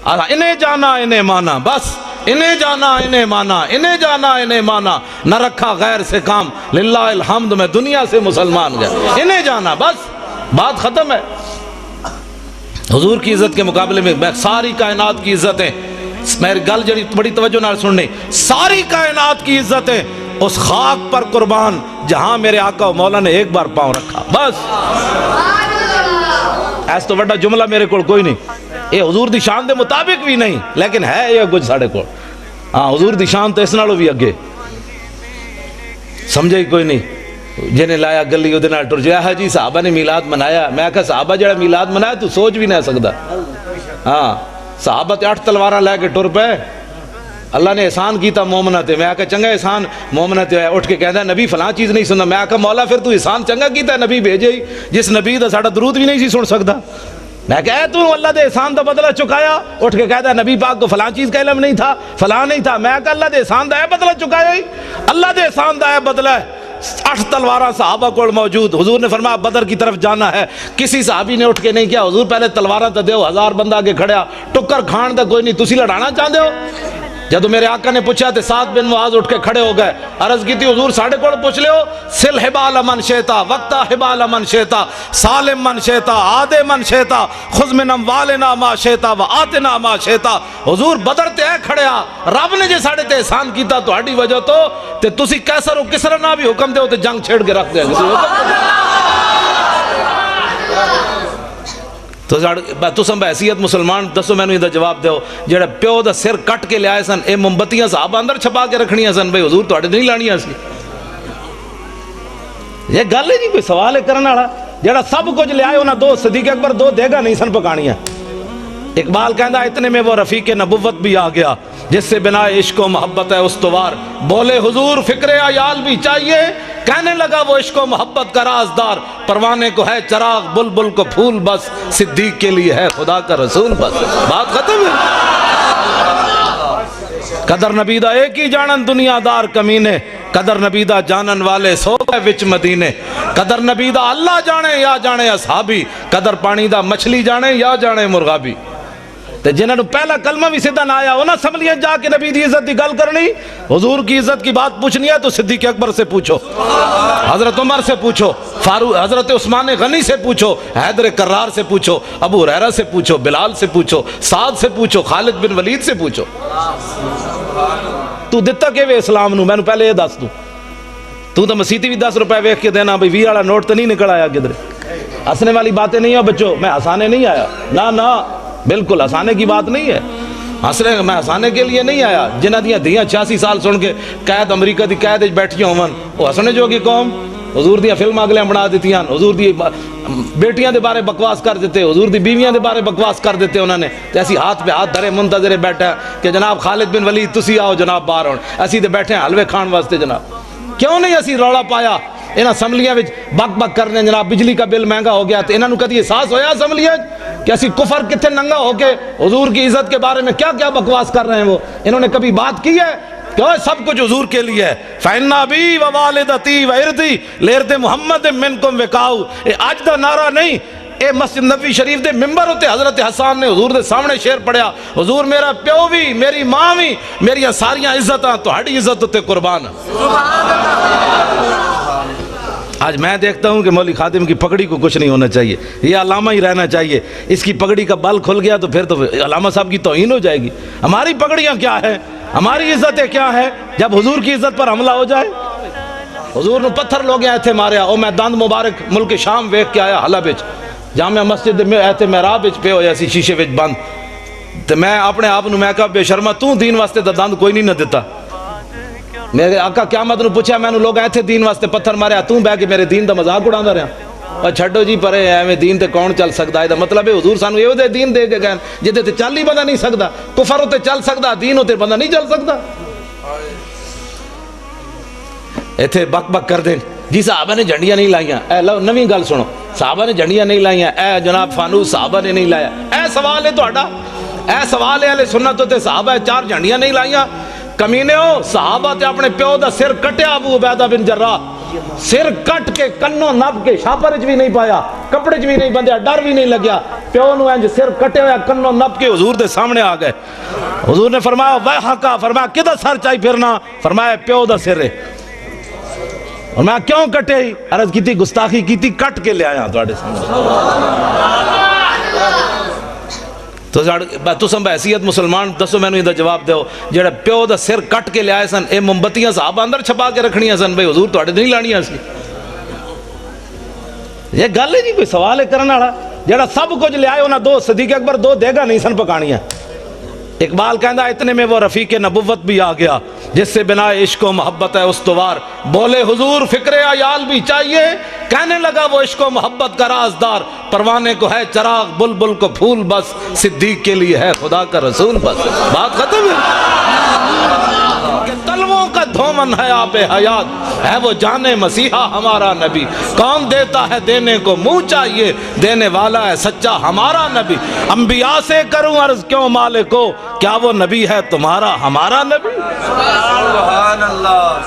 انہیں جانا انہیں مانا، بس انہیں جانا انہیں مانا، انہیں جانا انہیں مانا، نہ رکھا غیر سے کام، للہ الحمد میں دنیا سے مسلمان گیا، انہیں جانا، بس بات ختم ہے۔ حضور کی عزت کے مقابلے میں ساری کائنات کی عزتیں، میری گل جڑی بڑی توجہ نال سننی، ساری کائنات کی عزتیں اس خاک پر قربان جہاں میرے آقا و مولا نے ایک بار پاؤں رکھا، بس ایس تو بڑا جملہ میرے کو کوئی نہیں، یہ حضور دی شان دے مطابق بھی نہیں، لیکن ہے یہ کچھ ساڑھے کو، ہاں حضور دی شان تو اس نالوں بھی اگے، سمجھے کوئی نہیں، جنہیں لایا گلی وہ دنال ٹر جایا ہے جی صحابہ نے میلاد منایا، میں کہا صحابہ جڑا میلاد منایا تو سوچ بھی نہ سکتا، ہاں صحابہ تے 8 تلوارہ لے کے ٹر پہ، اللہ نے احسان کیتا مومنہ تے، میں کہا چنگا احسان مومنہ تے اٹھ کے کہتا ہے نبی فلاں چیز نہیں سننا، میں کہا مولا پھر تو احسان چنگا کیتا ہے نبی بھیجے ہی، جس نبی دا ساڑا درود بھی نہیں سی سن سکتا، میں کہا تو اللہ دے احسان دا بدلہ چکایا، اٹھ کے کہتا ہے نبی پاک کو فلاں چیز کا علم نہیں تھا، فلاں نہیں تھا، میں کہا اللہ دے احسان دا ہے بدلہ چکایا ہی، اللہ دے احسان دا ہے بدلہ ہے، 8 تلوارہ صحابہ کو موجود، حضور نے فرمایا بدر کی طرف جانا ہے، کسی صحابی نے اٹھ کے نہیں کیا حضور پہلے تلوارہ تا دیو، 1000 بندہ آگے کھڑیا، ٹکر کھان دا کوئی نہیں، تسی لڑانا چاہتے ہو؟ جب میرے آقا نے پوچھا تے سعد بن معاذ اٹھ کے کھڑے ہو گئے، عرض کی تھی حضور ساڑھے کوڑ پوچھ لے ہو، سل حبال من شیطا وقتا حبال من شیطا سالم من شیطا آدے من شیطا خذ من اموالنا ما شیطا و آتنا ما شیطا، حضور بدر تے اے کھڑیا، رب نے جے ساڑھے تے احسان کیتا تو ہڈی وجہ تو تے تسی کیسر و کسر نہ بھی حکم دے ہو تے جنگ چھیڑ کے رکھ دے تو سن بحثیت مسلمان دسو میں نے ادھا جواب دے ہو جڑا پیو دا سر کٹ کے لے آئے سن، اے مومبتیاں صحابہ اندر چھپا کے رکھنیاں سن، بھئی حضور تو اٹھے نہیں لانیاں سی، یہ گل ہے نہیں کوئی سوال ہے کرنا رہا، جڑا سب کچھ لے آئے انہاں 2 صدیق اکبر 2 دے گا نہیں سن پکانیاں، اقبال کہندہ اتنے میں وہ رفیق نبوت بھی آ گیا جس سے بنا عشق و محبت ہے استوار، بولے حضور فکر عیال بھی چاہیے، کہنے لگا وہ عشق و محبت کا رازدار، پروانے کو ہے چراغ بلبل کو پھول بس، صدیق کے لیے ہے خدا کا رسول بس، بات ختم ہے۔ قدر نبیدہ ایک ہی جانن دنیا دار کمینے، قدر نبیدہ جانن والے سو گئے وچ مدینے، قدر نبیدہ اللہ جانے یا جانے اصحابی، قدر پانی دا مچھلی جانے یا جانے مرغابی، تے جنہوں پہلا کلمہ بھی سیدھا نہ آیا انہاں سمجھیا جا کے نبی دی عزت دی گل کرنی، حضور کی عزت کی بات پوچھنی ہے تو صدیق اکبر سے پوچھو، حضرت عمر سے پوچھو، حضرت عثمان غنی سے پوچھو، حیدر کرار سے پوچھو، ابو ہریرہ سے پوچھو، بلال سے پوچھو، سعد سے پوچھو، خالد بن ولید سے پوچھو، تو دتا کہ وے اسلام نو، میں نو پہلے یہ دس دوں، تو مسیتی بھی 10 روپے ویکھ کے دینا، بھئی 20 والا نوٹ تو نہیں نکل آیا کدھر، ہنسنے والی باتیں نہیں ہو بچوں، میں ہنسانے نہیں آیا، نہ بالکل ہنسانے کی بات نہیں ہے، میں ہنسانے کے لیے نہیں آیا، جنہ دیاں دیاں 86 سال سن کے قید امریکہ دی قید بیٹھی ہوں وہ ہنسنے جو کی قوم، حضور دیاں فلم اگلے بنا دیتی ہیں، حضور دی بیٹیاں دے بارے بکواس کر دیتے، حضور دی بیویاں دے بارے بکواس کر دیتے انہوں نے، ایسی ہاتھ پہ ہاتھ دھرے منتظر بیٹھا کہ جناب خالد بن ولید تسی آؤ جناب باہر ہون، ایسی دے بیٹھے ہیں حلوے کھان واسطے جناب، کیوں نہیں اسی رولا پایا انہاں اسمبلیاں وچ بک بک کرنے جناب بجلی کا بل مہنگا ہو گیا، تو انہاں نو کدی احساس ہویا اسمبلیاں کہ اسی کفر کتنے ننگا ہو کے حضور کی عزت کے بارے میں کیا کیا بکواس کر رہے ہیں، وہ انہوں نے کبھی بات کی ہے کہ سب کچھ حضور کے لیے ہے، فَإِنَّ أَبِي وَوَالِدَتِي وَإِرْضِي لِإِرْضِ مُحَمَّدٍ مِّنْكُمْ وِقَاؤُ، اے آج دا نعرہ نہیں، اے مسجد نبوی شریف دے ممبر ہوتے حضرت حسان نے حضور دے سامنے شعر پڑھیا، حضور میرا پیو بھی میری ماں بھی میری ساریاں عزتاں تو ہڑی عزت ہوتے قربان۔ آج میں دیکھتا ہوں کہ مولوی خادم کی پگڑی کو کچھ نہیں ہونا چاہیے، یہ علامہ ہی رہنا چاہیے، اس کی پگڑی کا بل کھل گیا تو پھر تو علامہ صاحب کی توہین ہو جائے گی، ہماری پگڑیاں کیا ہے، ہماری عزتیں کیا ہے، جب حضور کی عزت پر حملہ ہو جائے، حضور نے پتھر لوگ آئے تھے ماریا، او میں دند مبارک ملک شام ویکھ کے آیا حلب وچ، جامعہ مسجد میں آئے تھے محراب وچ پہ ہویا سی شیشے وچ بند، تو میں اپنے آپ نو میں کہا بے شرما تو دین واسطے تا دند کوئی نہیں نہ دیتا، میرے آقا قیامت نو پوچھا میں نو لوگ آئے تھے دین واسطے پتھر ماریا، تو بہ کے میرے دین دا مذاق اڑاندا رہا، اور چھڈو جی پرے ایویں دین تے کون چل سکدا ہے، دا مطلب ہے حضور سانو ایو دے دین دے کے گئے جدے تے چل ہی بندہ نہیں سکدا، کفر تے چل سکدا دین تے بندہ نہیں چل سکدا، ایتھے بک بک کر دیں جی صحابہ نے جھنڈیاں نہیں لائیاں، اے لو نویں گل سنو، صحابہ نے جھنڈیاں نہیں لائیاں، اے جناب فانوس صحابہ نے نہیں لایا، اے سوال ہے تہاڈا، اے سوال ہے اہل سنت تے صحابہ 4 جھنڈیاں نہیں لائیاں، کمینے ہو صحابہ تے اپنے پیو دا سر کٹیا ابو عبیدہ بن جراح، سر کٹ کے کنوں نب کے شاپر چ بھی نہیں پایا، کپڑے چ بھی نہیں بندیا، ڈر بھی نہیں لگیا، پیو نو انج سر کٹے ہوئے کنوں نپ کے حضور دے سامنے آ گئے. حضور نے فرمایا ویحکا، فرمایا کدھر سر چاہی پھرنا؟ فرمایا پیو دا سر ہے. اور میں کیوں کٹے ہی؟ عرض کی تھی گستاخی کی تھی، کٹ کے لے آیا تھوڑے سامنے. تو سن بحثیت مسلمان دسو میں نے ادھر جواب دیو، جڑا پیو دا سر کٹ کے لے آئے سن اے مومبتیاں صحابہ اندر چھپا کے رکھنیاں سن بھئی حضور تواڈے نہیں لانیاں سی. یہ گل ہے نہیں کوئی سوال ہے کرنے والا. جڑا سب کچھ لے آئے انہاں دو صدیق اکبر دو دیگا نہیں سن پکانیاں. اقبال کہندا اتنے میں وہ رفیق نبوت بھی آ گیا جس سے بنا عشق و محبت ہے استوار. بولے حضور فکر عیال بھی چاہیے، کہنے لگا وہ عشق و محبت کا رازدار. پروانے کو ہے چراغ، بلبل کو پھول، بس صدیق کے لیے ہے خدا کا رسول. بس بات ختم ہے. کہ تلووں کا دھومن ہے آب حیات، ہے وہ جانے مسیحا ہمارا نبی. کون دیتا ہے دینے کو منہ چاہیے، دینے والا ہے سچا ہمارا نبی. انبیاء سے کروں عرض کیوں مالکو، کیا وہ نبی ہے تمہارا ہمارا نبی؟ سبحان اللہ.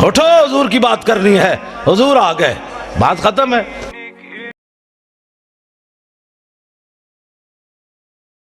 اٹھو حضور کی بات کرنی ہے. حضور آ گئے، بات ختم ہے.